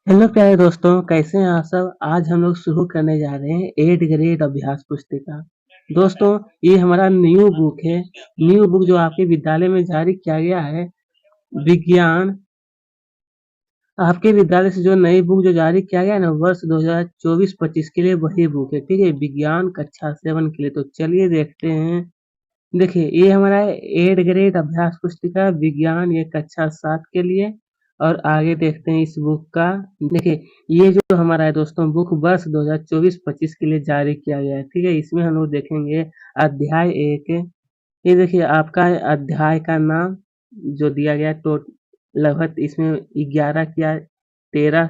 Hello प्यारे दोस्तों, कैसे हैं आप सब? आज हम लोग शुरू करने जा रहे हैं 8th ग्रेड अभ्यास पुस्तिका। दोस्तों, ये हमारा न्यू बुक है। न्यू बुक जो आपके विद्यालय में जारी किया गया है, विज्ञान। आपके विद्यालय से जो नई बुक जो जारी किया गया है ना, वर्ष 2024-25 के लिए वही बुक है, ठीक है? विज्ञान कक्षा 7 के लिए। तो चलिए देखते हैं। देखिए, ये हमारा 8th ग्रेड अभ्यास पुस्तिका विज्ञान, ये कक्षा 7 के लिए। और आगे देखते हैं इस बुक का। देखिए, ये जो हमारा है दोस्तों, बुक वर्ष 2024-25 के लिए जारी किया गया है, ठीक है? इसमें हम लोग देखेंगे अध्याय 1। ये देखिए आपका अध्याय का नाम जो दिया गया है, लगभग इसमें 11 या 13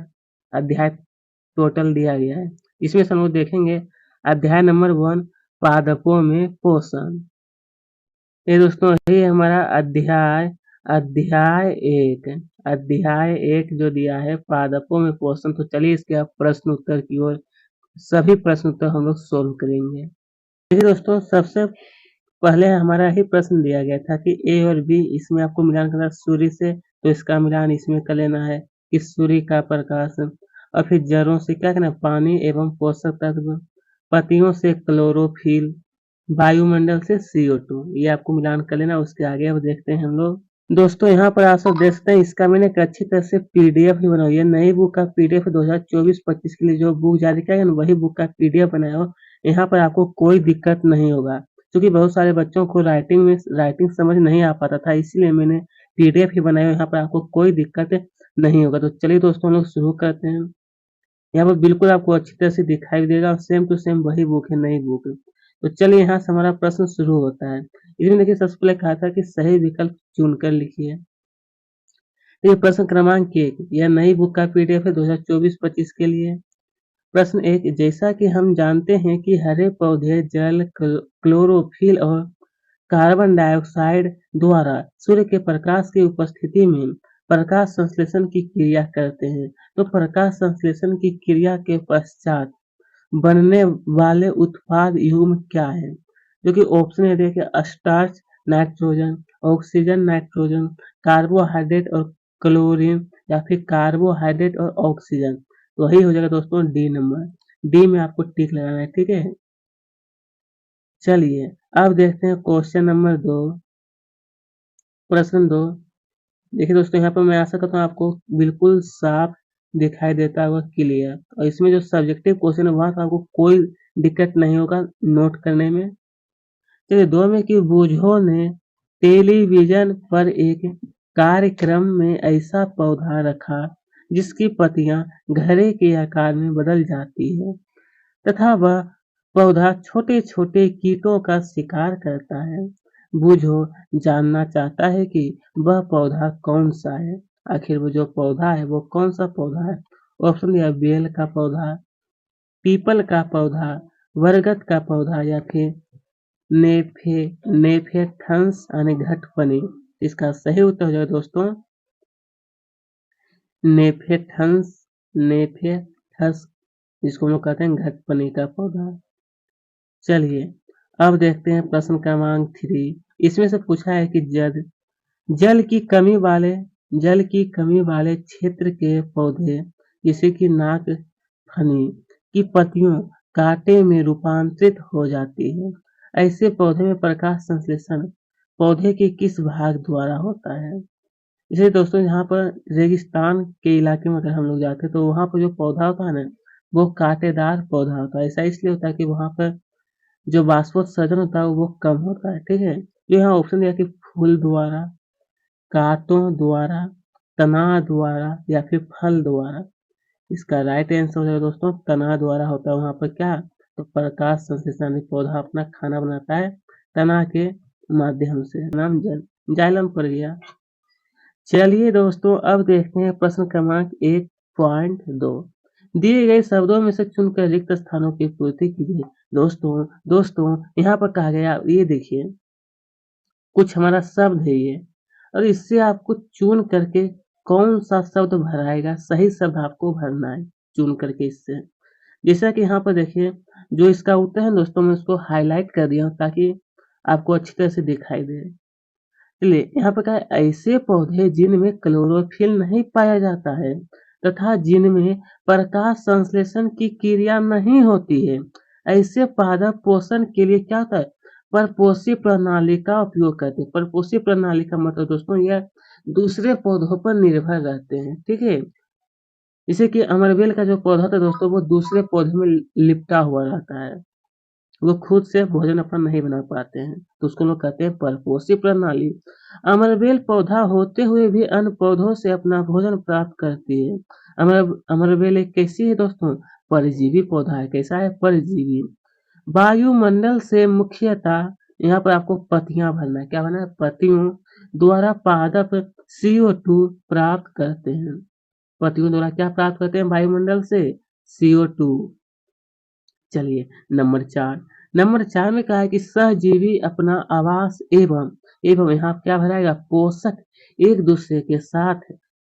अध्याय टोटल दिया गया है। इसमें से हम लोग देखेंगे अध्याय नंबर 1, पादपों में पोषण। ये दोस्तों ये हमारा अध्याय अध्याय एक अध्याय एक जो दिया है पादपों में पोषण। तो चलिए इसके अब प्रश्न उत्तर की ओर सभी प्रश्न उत्तर हम लोग सोल्व करेंगे। देखिए दोस्तों, सबसे पहले हमारा ही प्रश्न दिया गया था कि ए और बी, इसमें आपको मिलान करना है सूर्य से, तो इसका मिलान इसमें कर लेना है कि सूर्य का प्रकाश। और फिर जड़ों से क्या करना है, पानी एवं पोषक तत्व। पत्तियों से क्लोरोफिल, वायुमंडल से CO2, ये आपको मिलान कर लेना। उसके आगे अब देखते हैं हम लोग। दोस्तों यहाँ पर आप सब देख सकते हैं, इसका मैंने एक अच्छी तरह से पीडीएफ भी बनाई है। नई बुक का पीडीएफ 2024-25 के लिए जो बुक जारी किया गया ना, वही बुक का पीडीएफ बनाया हो। यहाँ पर आपको कोई दिक्कत नहीं होगा, क्योंकि बहुत सारे बच्चों को राइटिंग समझ नहीं आ पाता था, इसीलिए मैंने पीडीएफ ही बनाया। यहाँ पर आपको कोई दिक्कत नहीं होगा। तो चलिए दोस्तों हम लोग शुरू करते हैं। यहाँ पर बिल्कुल आपको अच्छी तरह से दिखाई देगा, सेम टू सेम वही बुक है, नई बुक। तो चलिए यहाँ से हमारा प्रश्न शुरू होता है। इसमें देखिए सबसे पहले कहा था कि सही विकल्प चुनकर लिखिए। ये प्रश्न क्रमांक 1, यह नई बुक का पीडीएफ है 2024-25 के लिए। प्रश्न 1, जैसा कि हम जानते हैं कि हरे पौधे जल, क्लोरोफिल और कार्बन डाइऑक्साइड द्वारा सूर्य के प्रकाश की उपस्थिति में प्रकाश संश्लेषण की क्रिया करते हैं। तो प्रकाश संश्लेषण की क्रिया के पश्चात बनने वाले उत्पाद युग्म क्या है? जो कि ऑप्शन है देखिए, starch, nitrogen, oxygen, nitrogen, carbohydrate और क्लोरीन, या फिर कार्बोहाइड्रेट और ऑक्सीजन। तो वही हो जाएगा दोस्तों डी नंबर। डी में आपको टिक लगाना है, ठीक है? चलिए अब देखते हैं क्वेश्चन नंबर 2। प्रश्न 2, देखिए दोस्तों यहाँ पर मैं आशा करता हूँ आपको बिल्कुल साफ दिखाई देता होगा, क्लियर। और इसमें जो सब्जेक्टिव क्वेश्चन है वहाँ का आपको कोई दिक्कत नहीं होगा नोट करने में। चलिए 2 में कि बूझो ने टेलीविजन पर एक कार्यक्रम में ऐसा पौधा रखा जिसकी पत्तियां घड़े के आकार में बदल जाती है, तथा वह पौधा छोटे छोटे कीटों का शिकार करता है। बूझो जानना चाहता है कि वह पौधा कौन सा है। आखिर वो जो पौधा है वो कौन सा पौधा है? ऑप्शन दिया, बेल का पौधा, पीपल का पौधा, बरगद का पौधा, या फिर नेफे नेफेथंस यानी घटपनी। इसका सही उत्तर हो जाएगा दोस्तों नेफेथंस, नेफेथस, जिसको हम लोग कहते हैं घटपनी का पौधा। चलिए अब देखते हैं प्रश्न क्रमांक 3। इसमें से पूछा है कि जल की कमी वाले जल की कमी वाले क्षेत्र के पौधे, जैसे कि नाक फनी की पत्तियों कांटे में रूपांतरित हो जाती है। ऐसे पौधे में प्रकाश संश्लेषण पौधे के किस भाग द्वारा होता है? इसलिए दोस्तों यहाँ पर रेगिस्तान के इलाके में अगर हम लोग जाते हैं तो वहाँ पर जो पौधा होता है ना, वो कांटेदार पौधा होता है। ऐसा इसलिए होता है कि वहाँ पर जो वाष्पोत्सर्जन होता है वो कम होता है, ठीक है? जो यहाँ ऑप्शन दिया कि फूल द्वारा, कांटों द्वारा, तना द्वारा, या फिर फल द्वारा। इसका राइट आंसर हो जाएगा दोस्तों तना द्वारा होता है। वहाँ पर क्या, तो प्रकाश संश्लेषण, पौधा अपना खाना बनाता है तना के माध्यम से। नाम जाइलम पर गया। चलिए दोस्तों अब देखते हैं प्रश्न क्रमांक 1.2। दिए गए शब्दों में से चुनकर रिक्त स्थानों की पूर्ति कीजिए। दोस्तों यहाँ पर कहा गया, ये देखिए कुछ हमारा शब्द है ये, और इससे आपको चुन करके कौन सा शब्द भराएगा, सही शब्द आपको भरना है चुन करके इससे। जैसा कि यहाँ पर देखिए जो इसका उत्तर है दोस्तों, मैं उसको हाईलाइट कर दिया हूँ ताकि आपको अच्छी तरह से दिखाई दे। चलिए यहाँ पर कहा है, ऐसे पौधे जिनमें क्लोरोफिल नहीं पाया जाता है तथा जिनमें प्रकाश संश्लेषण की क्रिया नहीं होती है, ऐसे पादप पोषण के लिए क्या होता है, परपोषी प्रणाली का उपयोग करते हैं। परपोषी प्रणाली का मतलब दोस्तों यह दूसरे पौधों पर निर्भर रहते हैं, ठीक है। जैसे कि अमरवेल का जो पौधा था दोस्तों, वो दूसरे पौधे में लिपटा हुआ रहता है, वो खुद से भोजन अपना नहीं बना पाते हैं, तो उसको लोग कहते हैं परपोषी प्रणाली। अमरबेल पौधा होते हुए भी अन्य पौधों से अपना भोजन प्राप्त करती है। अमरबेल एक कैसी है दोस्तों, परजीवी पौधा है। कैसा है, परजीवी। वायुमंडल से मुख्यतः यहाँ पर आपको पत्तियां भरना है। क्या भरना है, पत्तियों द्वारा पादप CO2 प्राप्त करते हैं। पत्तियों द्वारा क्या प्राप्त करते हैं वायुमंडल से, CO2। चलिए नंबर 4 में कहा है कि सहजीवी अपना आवास एवं यहाँ क्या भराएगा, पोषक एक दूसरे के साथ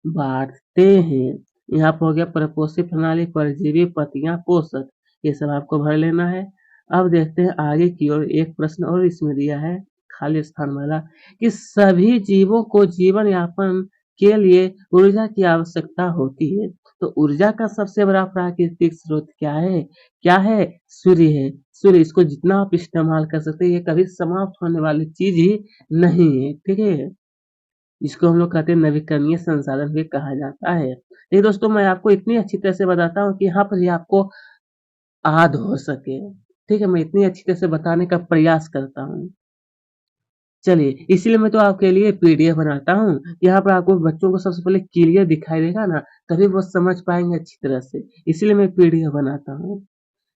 बांटते हैं। यहाँ पर हो गया प्रपोषी प्रणाली, परजीवी, पत्तियां, पोषक, ये सब आपको भर लेना है। अब देखते हैं आगे की ओर, एक प्रश्न और इसमें दिया है खाली स्थान वाला, कि सभी जीवों को जीवन यापन के लिए ऊर्जा की आवश्यकता होती है, तो ऊर्जा का सबसे बड़ा प्राकृतिक स्रोत क्या है, सूर्य है। सूर्य, इसको जितना आप इस्तेमाल कर सकते हैं, ये कभी समाप्त होने वाली चीज ही नहीं है, ठीक है। इसको हम लोग कहते हैं नवीकरणीय संसाधन भी कहा जाता है। ये दोस्तों मैं आपको इतनी अच्छी तरह से बताता हूँ कि यहाँ पर ही आपको याद हो सके, ठीक है। मैं इतनी अच्छी तरह से बताने का प्रयास करता हूँ। चलिए, इसीलिए मैं तो आपके लिए पीडीएफ बनाता हूँ। यहाँ पर आपको बच्चों को सबसे पहले क्लियर दिखाई देगा ना, तभी वो समझ पाएंगे अच्छी तरह से। इसीलिए मैं पीडीएफ बनाता हूँ।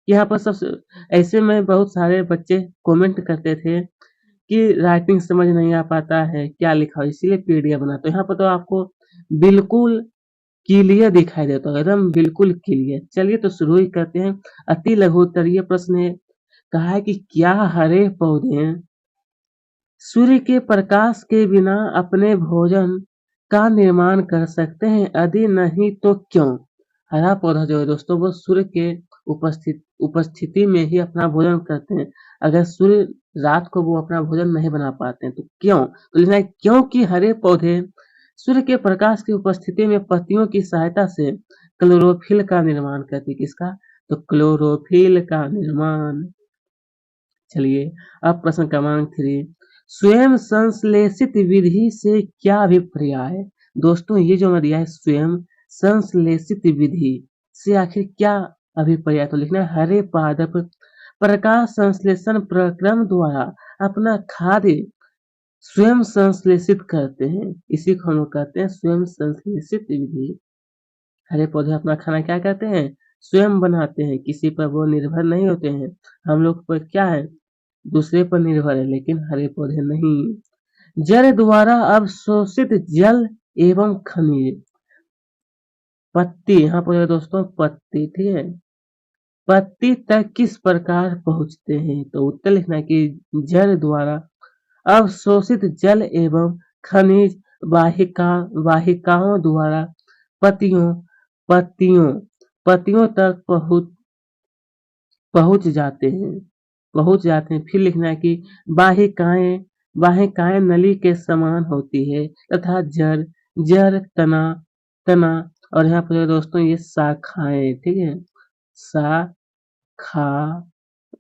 यहाँ पर सबसे ऐसे में बहुत सारे बच्चे कमेंट करते थे कि राइटिंग समझ नहीं आ पाता है, क्या लिखा हो, इसीलिए पीडीएफ बनाता हूँ। यहाँ पर तो आपको बिल्कुल क्लियर दिखाई देता है, एकदम बिल्कुल क्लियर। चलिए तो शुरू ही करते हैं। अति लघु उत्तरीय प्रश्न है, कहा है कि क्या हरे पौधे सूर्य के प्रकाश के बिना अपने भोजन का निर्माण कर सकते हैं, यदि नहीं तो क्यों। हरा पौधा जो है दोस्तों, वो सूर्य के उपस्थिति में ही अपना भोजन करते हैं। अगर सूर्य रात को वो अपना भोजन नहीं बना पाते हैं तो क्यों, तो लिखना है क्योंकि हरे पौधे सूर्य के प्रकाश की उपस्थिति में पत्तियों की सहायता से क्लोरोफिल का निर्माण करते हैं। किसका, तो क्लोरोफिल का निर्माण। चलिए अब प्रश्न क्रमांक 3, स्वयं संश्लेषित विधि से क्या अभिप्राय है। दोस्तों ये जो मैं दिया है स्वयं संश्लेषित विधि से आखिर क्या अभिप्राय, तो लिखना है हरे पादप प्रकाश संश्लेषण प्रक्रम द्वारा अपना खाद्य स्वयं संश्लेषित करते हैं, इसी को हम लोग कहते हैं स्वयं संश्लेषित विधि। हरे पौधे अपना खाना क्या करते हैं, स्वयं बनाते हैं, किसी पर वो निर्भर नहीं होते हैं। हम लोग पर क्या है, दूसरे पर निर्भर है, लेकिन हरे पौधे नहीं। जल द्वारा अवशोषित जल एवं खनिज, पत्ती, यहाँ पर दोस्तों पत्ती, ठीक है, पत्ती तक किस प्रकार पहुंचते हैं, तो उत्तर लिखना है कि जल द्वारा अवशोषित जल एवं खनिज वाहिकाओं द्वारा पत्तियों पत्तियों पत्तियों तक पहुंच जाते हैं, फिर लिखना है कि वाहिकाएं वाहिकाएं नली के समान होती है तथा जड़ जड़ तना तना और यहाँ पर दोस्तों ये शाखाएं, ठीक है, शाखा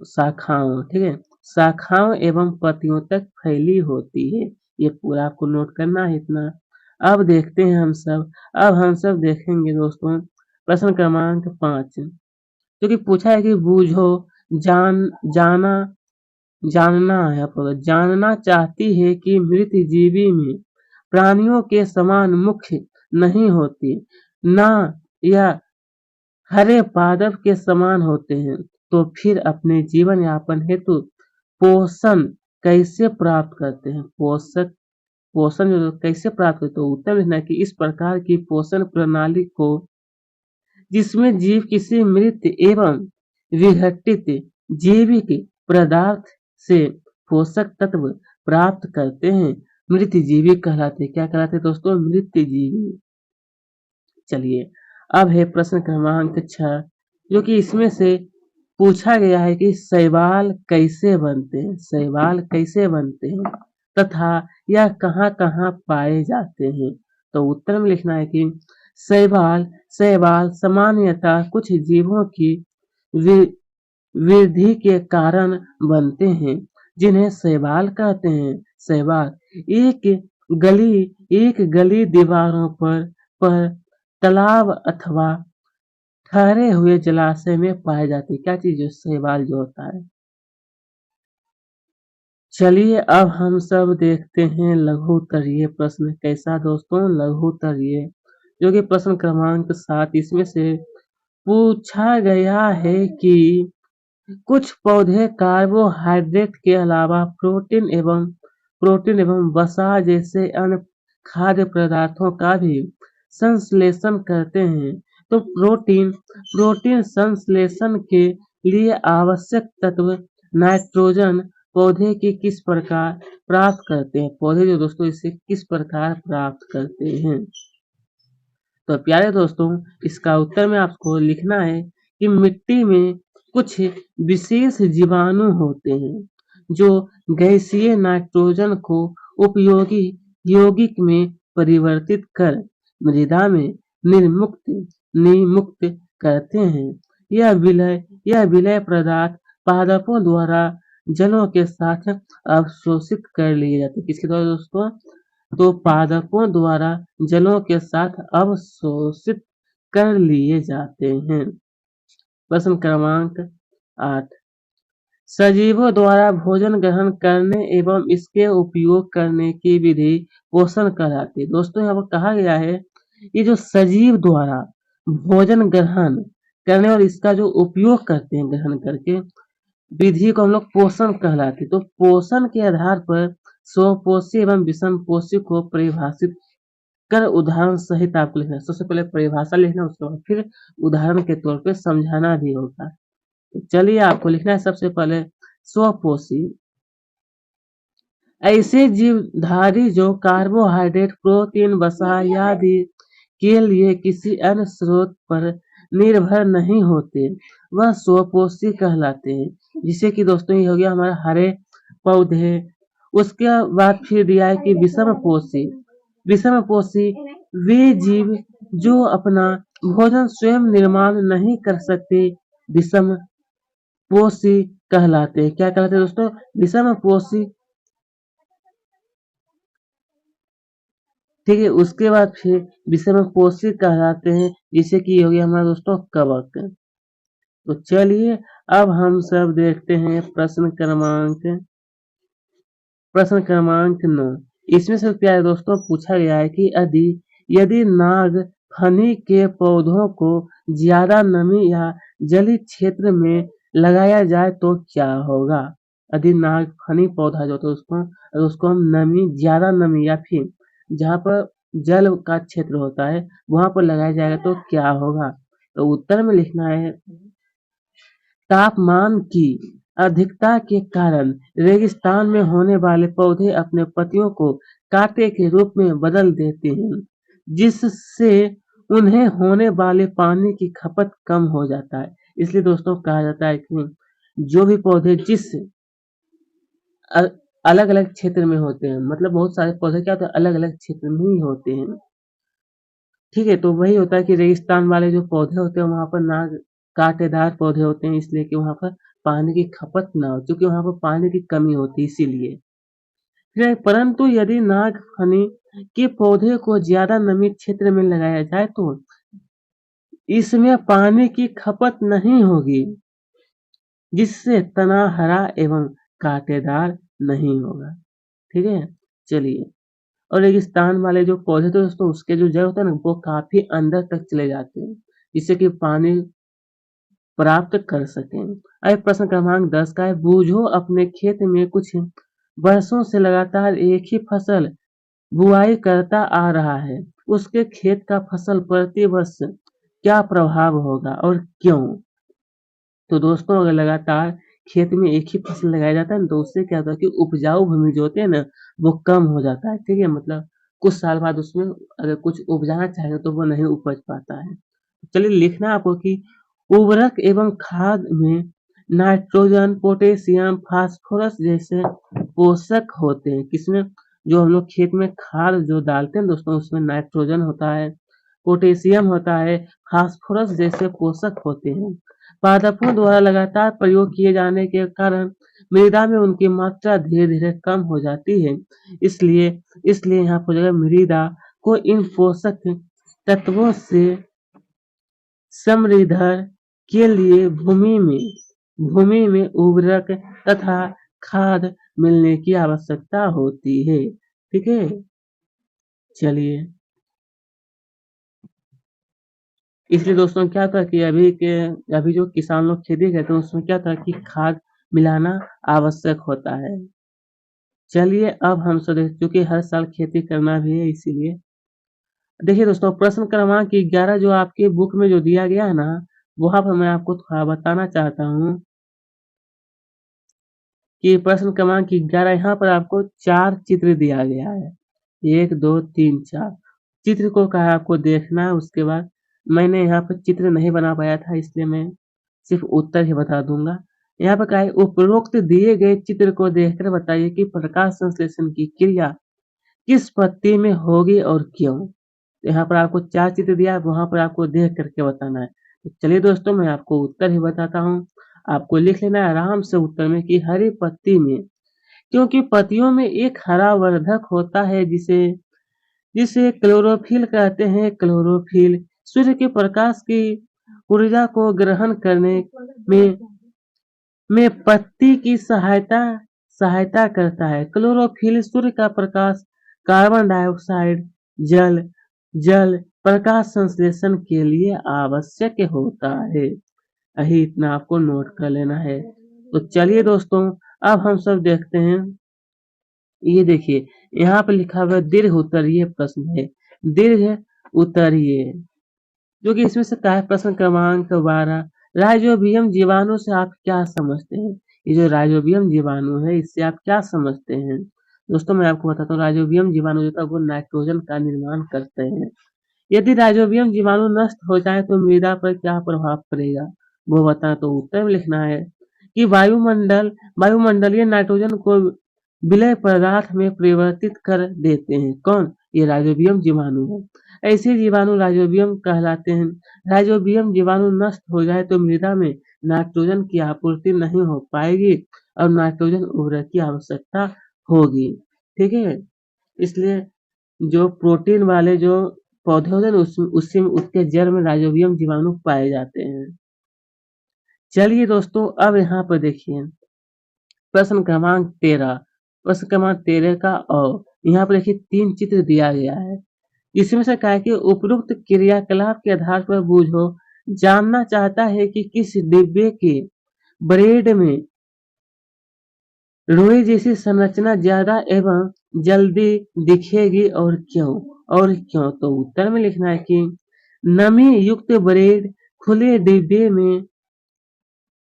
शाखाओं, ठीक है, शाखाओं एवं पत्तियों तक फैली होती है। ये पूरा आपको नोट करना है इतना। अब देखते हैं हम सब देखेंगे दोस्तों प्रश्न क्रमांक 5, जो कि पूछा है कि बूझो, जान जाना जानना है आपको, जानना चाहती है कि मृत जीवी में प्राणियों के समान मुख्य नहीं होती, ना या हरे पादप के समान होते हैं, तो फिर अपने जीवन यापन हेतु पोषण कैसे प्राप्त करते हैं, पोषण जो कैसे प्राप्त करते, तो उत्तर लिखना है कि इस प्रकार की पोषण प्रणाली को जिसमें जीव किसी मृत एवं विघटित जैविक पदार्थ से पोषक तत्व प्राप्त करते हैं, मृत जीवी कहलाते। क्या कहलाते दोस्तों, मृत जीवी। चलिए अब है प्रश्न क्रमांक 6, जो कि इसमें से पूछा गया है कि शैवाल कैसे बनते हैं, तथा यह कहाँ कहाँ पाए जाते हैं, तो उत्तर में लिखना है कि शैवाल शैवाल सामान्यतः कुछ जीवों की वि- वृद्धि के कारण बनते हैं, जिन्हें शैवाल कहते हैं। शैवाल एक गली एक गली दीवारों पर तालाब अथवा ठहरे हुए जलाशय में पाए जाते हैं। क्या चीज है? शैवाल जो होता है। चलिए अब हम सब देखते हैं लघुत्तरीय प्रश्न कैसा दोस्तों, लघुत्तरीय जो कि प्रश्न क्रमांक 7 इसमें से पूछा गया है कि कुछ पौधे कार्बोहाइड्रेट के अलावा प्रोटीन एवं वसा जैसे अन्य खाद्य पदार्थों का भी संश्लेषण करते हैं। तो प्रोटीन संश्लेषण के लिए आवश्यक तत्व नाइट्रोजन पौधे की किस प्रकार प्राप्त करते हैं? पौधे जो दोस्तों इसे किस प्रकार प्राप्त करते हैं? तो प्यारे दोस्तों, इसका उत्तर में आपको लिखना है कि मिट्टी में कुछ विशेष जीवाणु होते हैं जो गैसीय नाइट्रोजन को उपयोगी यौगिक में परिवर्तित कर मृदा में निर्मुक्त करते हैं। यह विलय पदार्थ पादपों द्वारा जलों के साथ अवशोषित कर लिए जाते हैं। किसके द्वारा दोस्तों? तो पादपों द्वारा जलों के साथ अवशोषित कर लिए जाते हैं। प्रश्न क्रमांक 8 सजीवों द्वारा भोजन ग्रहण करने एवं इसके उपयोग करने की विधि पोषण कहलाती है। दोस्तों यहाँ पर कहा गया है ये जो सजीव द्वारा भोजन ग्रहण करने और इसका जो उपयोग करते हैं ग्रहण करके विधि को हम लोग पोषण कहलाते हैं। तो पोषण के आधार पर स्वपोषी एवं विषमपोषी को परिभाषित कर उदाहरण सहित आपको लिखना है। सबसे पहले परिभाषा लिखना, उसके बाद फिर उदाहरण के तौर पे समझाना भी होगा। तो चलिए आपको लिखना है सबसे पहले स्वपोषी ऐसे जीवधारी जो कार्बोहाइड्रेट प्रोटीन वसा आदि के लिए किसी अन्य स्रोत पर निर्भर नहीं होते, वह स्वपोषी कहलाते हैं। जिसे कि दोस्तों ये हो गया हमारा हरे पौधे। उसके बाद फिर दिया है कि विषमपोषी वे जीव जो अपना भोजन स्वयं निर्माण नहीं कर सकते विषमपोषी कहलाते हैं। क्या कहलाते हैं दोस्तों? विषमपोषी। ठीक है, उसके बाद फिर विषमपोषी कहलाते हैं, जिसे कि हो गया हमारा दोस्तों कवक। तो चलिए अब हम सब देखते हैं प्रश्न क्रमांक 9। इसमें से प्यारे दोस्तों पूछा गया है कि यदि यदि नाग फनी के पौधों को ज्यादा नमी या जलीय क्षेत्र में लगाया जाए तो क्या होगा? यदि नाग फनी पौधा जो होता है उसको हम ज्यादा नमी या फिर जहाँ पर जल का क्षेत्र होता है वहां पर लगाया जाएगा तो क्या होगा? तो उत्तर में लिखना है तापमान की अधिकता के कारण रेगिस्तान में होने वाले पौधे अपने पत्तियों को कांटे के रूप में बदल देते हैं, जिससे उन्हें होने वाले पानी की खपत कम हो जाता है। इसलिए दोस्तों कहा जाता है कि जो भी पौधे जिस अलग अलग क्षेत्र में होते हैं, मतलब बहुत सारे पौधे क्या होते हैं अलग अलग क्षेत्र में ही होते हैं। ठीक है, तो वही होता है कि रेगिस्तान वाले जो पौधे होते हैं वहां पर ना कांटेदार पौधे होते हैं, इसलिए कि वहां पर पानी की खपत ना हो, क्योंकि वहां पर पानी की कमी होती है इसीलिए। फिर परंतु यदि नागफनी के पौधे को ज्यादा नमी क्षेत्र में लगाया जाए तो इसमें पानी की खपत नहीं होगी, जिससे तना हरा एवं कांटेदार नहीं होगा। ठीक है, चलिए। और रेगिस्तान वाले जो पौधे थे दोस्तों उसके जो जड़ होता है ना वो काफी अंदर तक चले जाते हैं, जिससे कि पानी प्राप्त कर सकें। अब प्रश्न क्रमांक 10 का है बूझो अपने खेत में कुछ वर्षों से लगातार एक ही फसल बुआई करता आ रहा है, उसके खेत का फसल प्रति वर्ष क्या प्रभाव होगा और क्यों? तो दोस्तों अगर लगातार खेत में एक ही फसल लगाया जाता है ना तो उससे क्या होता है कि उपजाऊ भूमि जो होती है ना वो कम हो जाता है। ठीक है, मतलब कुछ साल बाद उसमें अगर कुछ उपजाना चाहेगा तो वो नहीं उपज पाता है। चलिए लिखना आपको कि उर्वरक एवं खाद में नाइट्रोजन पोटेशियम फास्फोरस जैसे पोषक होते हैं। किसमें? जो हम लोग खेत में खाद जो डालते हैं दोस्तों उसमें नाइट्रोजन होता है, पोटेशियम होता है, फास्फोरस जैसे पोषक होते हैं। पादपों द्वारा लगातार प्रयोग किए जाने के कारण मृदा में उनकी मात्रा धीरे-धीरे कम हो जाती है। इसलिए इसलिए यहाँ पर जो है मृदा को इन पोषक तत्वों से समृद्ध के लिए भूमि में उर्वरक तथा खाद मिलने की आवश्यकता होती है। ठीक है? चलिए, इसलिए दोस्तों क्या था कि अभी जो किसान लोग खेती करते हैं उसमें क्या था कि खाद मिलाना आवश्यक होता है। चलिए, अब हम सब चूंकि हर साल खेती करना भी है, इसीलिए देखिए दोस्तों, प्रश्न क्रमांक 11 जो आपके बुक में जो दिया गया है ना, वहाँ पर मैं आपको थोड़ा बताना चाहता हूँ कि प्रश्न क्रमांक 11 यहाँ पर आपको 4 चित्र दिया गया है। 1, 2, 3, 4 चित्र को कहा आपको देखना है। उसके बाद मैंने यहाँ पर चित्र नहीं बना पाया था, इसलिए मैं सिर्फ उत्तर ही बता दूंगा। यहाँ पर कहा है, उपरोक्त दिए गए चित्र को देखकर बताइए कि प्रकाश संश्लेषण की क्रिया किस पत्ती में होगी और क्यों। यहाँ पर आपको 4 चित्र दिया है, वहाँ पर आपको देख करके बताना है। तो चलिए दोस्तों, मैं आपको उत्तर ही बताता हूँ। आपको लिख लेना है आराम से उत्तर में कि हरी पत्ती में, क्योंकि पत्तियों में एक हरा वर्धक होता है जिसे जिसे क्लोरोफिल कहते हैं। क्लोरोफिल सूर्य के प्रकाश की ऊर्जा को ग्रहण करने में पत्ती की सहायता करता है। क्लोरोफिल सूर्य का प्रकाश कार्बन डाइऑक्साइड जल जल प्रकाश संश्लेषण के लिए आवश्यक होता है। यही इतना आपको नोट कर लेना है। तो चलिए दोस्तों, अब हम सब देखते हैं। ये देखिए, यहाँ पे लिखा हुआ है दीर्घ उत्तरीय प्रश्न है। दीर्घ उत्तरीय, जो कि इसमें से क्या है, प्रश्न क्रमांक 12, राइजोबियम जीवाणु से आप क्या समझते हैं? ये जो राइजोबियम जीवाणु है, इससे आप क्या समझते हैं? दोस्तों, मैं आपको बताता हूँ, राइजोबियम जीवाणु जो था वो नाइट्रोजन का निर्माण करते हैं। यदि राइजोबियम जीवाणु नष्ट हो जाए तो मृदा पर क्या प्रभाव पड़ेगा, वो बताना। तो उत्तर में लिखना है कि वायुमंडलीय नाइट्रोजन को विलय पदार्थ में परिवर्तित कर देते हैं। कौन? ये राइजोबियम जीवाणु है। ऐसे जीवाणु राइजोबियम कहलाते हैं। राइजोबियम जीवाणु नष्ट हो जाए तो मृदा में नाइट्रोजन की आपूर्ति नहीं हो पाएगी और नाइट्रोजन उर्वरक की आवश्यकता होगी। ठीक है? इसलिए जो प्रोटीन वाले जो पौधे होते हैं ना, उससे उसके जड़ में राइजोबियम जीवाणु पाए जाते हैं। चलिए दोस्तों, अब यहाँ पर देखिए प्रश्न क्रमांक 13। प्रश्न क्रमांक 13 का और यहाँ पर देखिए 3 चित्र दिया गया है। इसमें से कहा है कि उपरोक्त क्रियाकलाप के आधार पर बूझो, जानना चाहता है कि किस डिब्बे के ब्रेड में रुई जैसी संरचना ज्यादा एवं जल्दी दिखेगी और क्यों। तो उत्तर में लिखना है कि नमी युक्त ब्रेड खुले डिब्बे में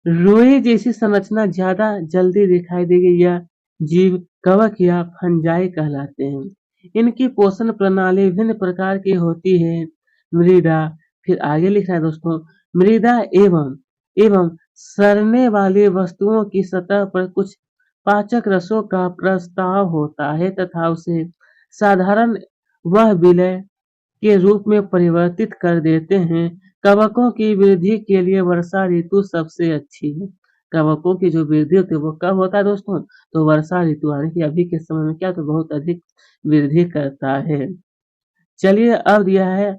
रुई जैसी संरचना ज्यादा जल्दी दिखाई देगी। यह जीव कवक या फंजाई कहलाते हैं। इनकी पोषण प्रणाली विभिन्न प्रकार की होती है। मृदा, फिर आगे लिखना है दोस्तों, मृदा एवं सड़ने वाली वस्तुओं की सतह पर कुछ पाचक रसों का प्रस्ताव होता है तथा उसे साधारण वह विलय के रूप में परिवर्तित कर देते हैं। कवकों की वृद्धि के लिए वर्षा ऋतु सबसे अच्छी है। कवकों की जो वृद्धि होती है वो कब होता है दोस्तों? तो वर्षा ऋतु, यानी कि अभी के समय में क्या तो बहुत अधिक वृद्धि करता है। चलिए, अब दिया है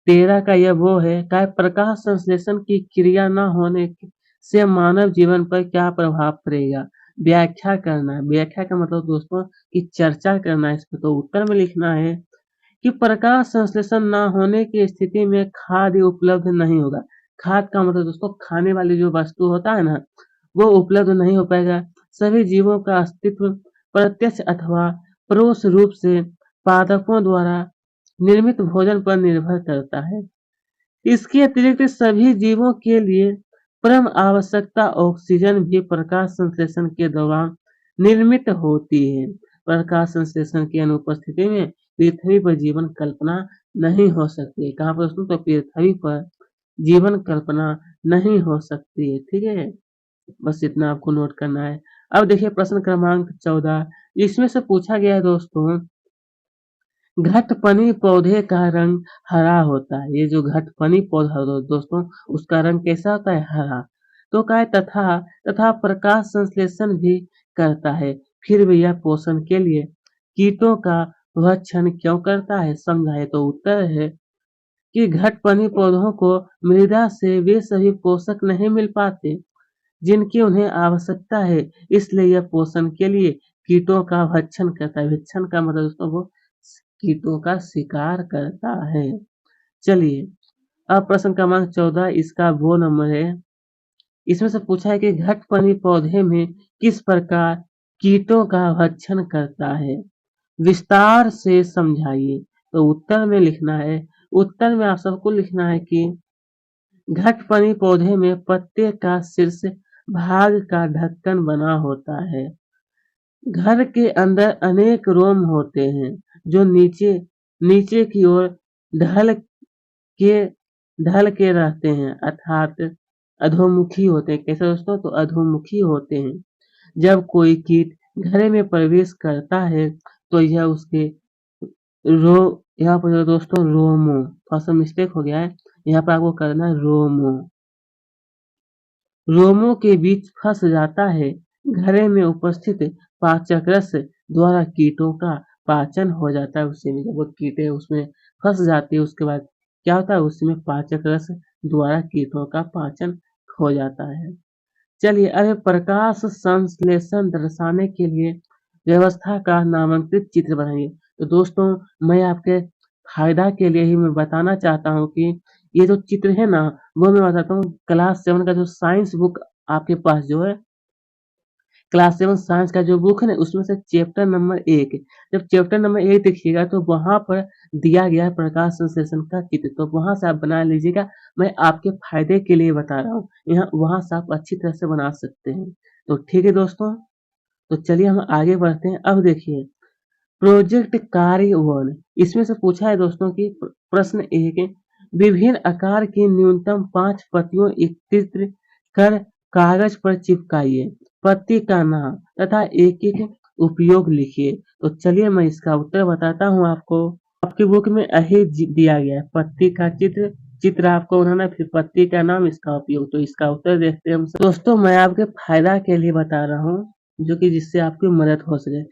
13 का, यह वो है क्या, प्रकाश संश्लेषण की क्रिया न होने से मानव जीवन पर क्या प्रभाव पड़ेगा? व्याख्या करना है। व्याख्या का मतलब दोस्तों कि चर्चा करना है इसमें। तो उत्तर में लिखना है कि प्रकाश संश्लेषण न होने की स्थिति में खाद्य उपलब्ध नहीं होगा। खाद्य का मतलब दोस्तों खाने वाली जो वस्तु होता है ना, वो उपलब्ध नहीं हो पाएगा। सभी जीवों का अस्तित्व प्रत्यक्ष अथवा परोक्ष रूप से पादपों द्वारा निर्मित भोजन पर निर्भर करता है। इसके अतिरिक्त सभी जीवों के लिए परम आवश्यकता ऑक्सीजन भी प्रकाश संश्लेषण के दौरान निर्मित होती है। प्रकाश संश्लेषण की अनुपस्थिति में पृथ्वी पर जीवन कल्पना नहीं हो सकती है। कहाँ पर दोस्तों? तो पृथ्वी पर जीवन कल्पना नहीं हो सकती है। ठीक है, बस इतना आपको नोट करना है। अब देखिए प्रश्न क्रमांक 14, इसमें से पूछा गया है दोस्तों घटपनी पौधे का रंग हरा होता है। ये जो घटपनी पौधा होता है दोस्तों, उसका रंग कैसा होता है? हरा। तो क्या है? तथा तथा प्रकाश संश्लेषण भी करता है। फिर भी यह पोषण के लिए कीटों का भक्षण क्यों करता है? समझाइए। तो उत्तर है कि घटपनी पौधों को मृदा से वे सभी पोषक नहीं मिल पाते जिनकी उन्हें आवश्यकता है, इसलिए यह पोषण के लिए कीटों का भक्षण करता है। भक्षण का मतलब दोस्तों वो कीटों का शिकार करता है। चलिए, अब प्रश्न क्रमांक 14 इसका वो नंबर है। इसमें से पूछा है कि घटपनी पौधे में किस प्रकार कीटों का भक्षण करता है? विस्तार से समझाइए। तो उत्तर में लिखना है, उत्तर में आप सबको लिखना है कि घटपनी पौधे में पत्ते का शीर्ष भाग का ढक्कन बना होता है। घर के अंदर अनेक रोम होते हैं जो नीचे नीचे की ओर ढल के ढल के रहते हैं अर्थात अधोमुखी होते हैं। कैसे दोस्तों? तो अधोमुखी होते हैं। जब कोई कीट घर में प्रवेश करता है तो यह उसके रो यहाँ पर दोस्तों रोमो, थोड़ा सा मिस्टेक हो गया है, यहाँ पर आपको करना है रोमो, रोमों के बीच फंस जाता है। घड़े में उपस्थित पाचक रस द्वारा कीटों का पाचन हो जाता है। उससे जब वो कीटे उसमें फंस जाती है उसके बाद क्या होता है? उसमें पाचक रस द्वारा कीटों का पाचन हो जाता है। चलिए, अब प्रकाश संश्लेषण दर्शाने के लिए व्यवस्था का नामांकित चित्र बनाइए। तो दोस्तों, मैं आपके फायदा के लिए ही मैं बताना चाहता हूँ कि ये जो चित्र है ना, वो मैं बताता हूँ क्लास 7 का जो साइंस बुक आपके पास जो है, क्लास 7 साइंस का जो बुक है ना, उसमें से चैप्टर नंबर 1, जब चैप्टर नंबर 1 देखिएगा तो वहाँ पर दिया गया है प्रकाश संश्लेषण का चित्र, तो वहाँ से आप बना लीजिएगा। मैं आपके फायदे के लिए बता रहा हूँ, यहाँ वहाँ से आप अच्छी तरह से बना सकते हैं। तो ठीक है दोस्तों, तो चलिए हम आगे बढ़ते हैं। अब देखिए, प्रोजेक्ट कार्य 1, इसमें से पूछा है दोस्तों कि प्रश्न 1, विभिन्न आकार की न्यूनतम 5 पत्तियों एकत्रित कर कागज पर चिपकाइए। पत्ती का नाम तथा एक-एक उपयोग लिखिए। तो चलिए मैं इसका उत्तर बताता हूँ आपको। आपकी बुक में यही दिया गया है, पत्ती का चित्र, चित्र आपको बनाना, फिर पत्ती का नाम, इसका उपयोग। तो इसका उत्तर देखते हैं हम सब। दोस्तों, मैं आपके फायदा के लिए बता रहा हूँ, जो कि जिससे आपकी मदद हो सके।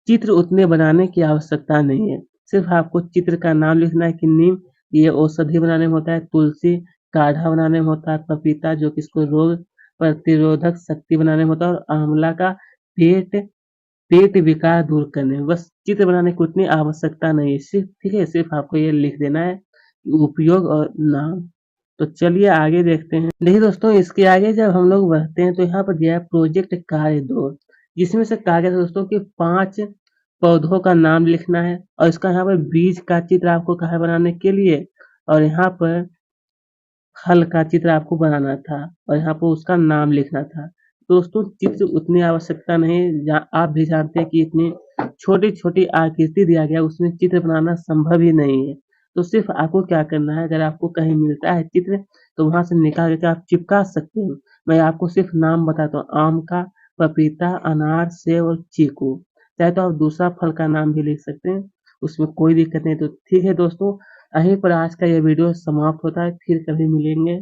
चित्र उतने बनाने की आवश्यकता नहीं है, सिर्फ आपको चित्र का नाम लिखना है कि नीम ये औषधि बनाने में होता है, तुलसी काढ़ा बनाने में होता है, पपीता जो कि इसको रोग प्रतिरोधक शक्ति बनाने में होता है, और आंवला का पेट पेट विकार दूर करने में। बस चित्र बनाने की उतनी आवश्यकता नहीं है, सिर्फ ठीक है, सिर्फ आपको ये लिख देना है उपयोग और नाम। तो चलिए आगे देखते हैं। देखिए दोस्तों, इसके आगे जब हम लोग बढ़ते हैं तो यहाँ पर दिया है प्रोजेक्ट कार्य 2, जिसमें से कहा गया था दोस्तों कि 5 पौधों का नाम लिखना है, और इसका यहाँ पर बीज का चित्र आपको कहा है बनाने के लिए, और यहाँ पर फल का चित्र आपको बनाना था, और यहाँ पर उसका नाम लिखना था। दोस्तों, चित्र उतनी आवश्यकता नहीं है, आप भी जानते हैं कि इतनी छोटी छोटी आकृति दिया गया, उसमें चित्र बनाना संभव ही नहीं है। तो सिर्फ आपको क्या करना है, अगर आपको कहीं मिलता है चित्र तो वहां से निकाल के आप चिपका सकते हैं। मैं आपको सिर्फ नाम बताता हूँ, आम का, पपीता, अनार, सेब और चीकू। चाहे तो आप दूसरा फल का नाम भी लिख सकते हैं, उसमें कोई दिक्कत नहीं। तो ठीक है दोस्तों, यहीं पर आज का ये वीडियो समाप्त होता है, फिर कभी मिलेंगे।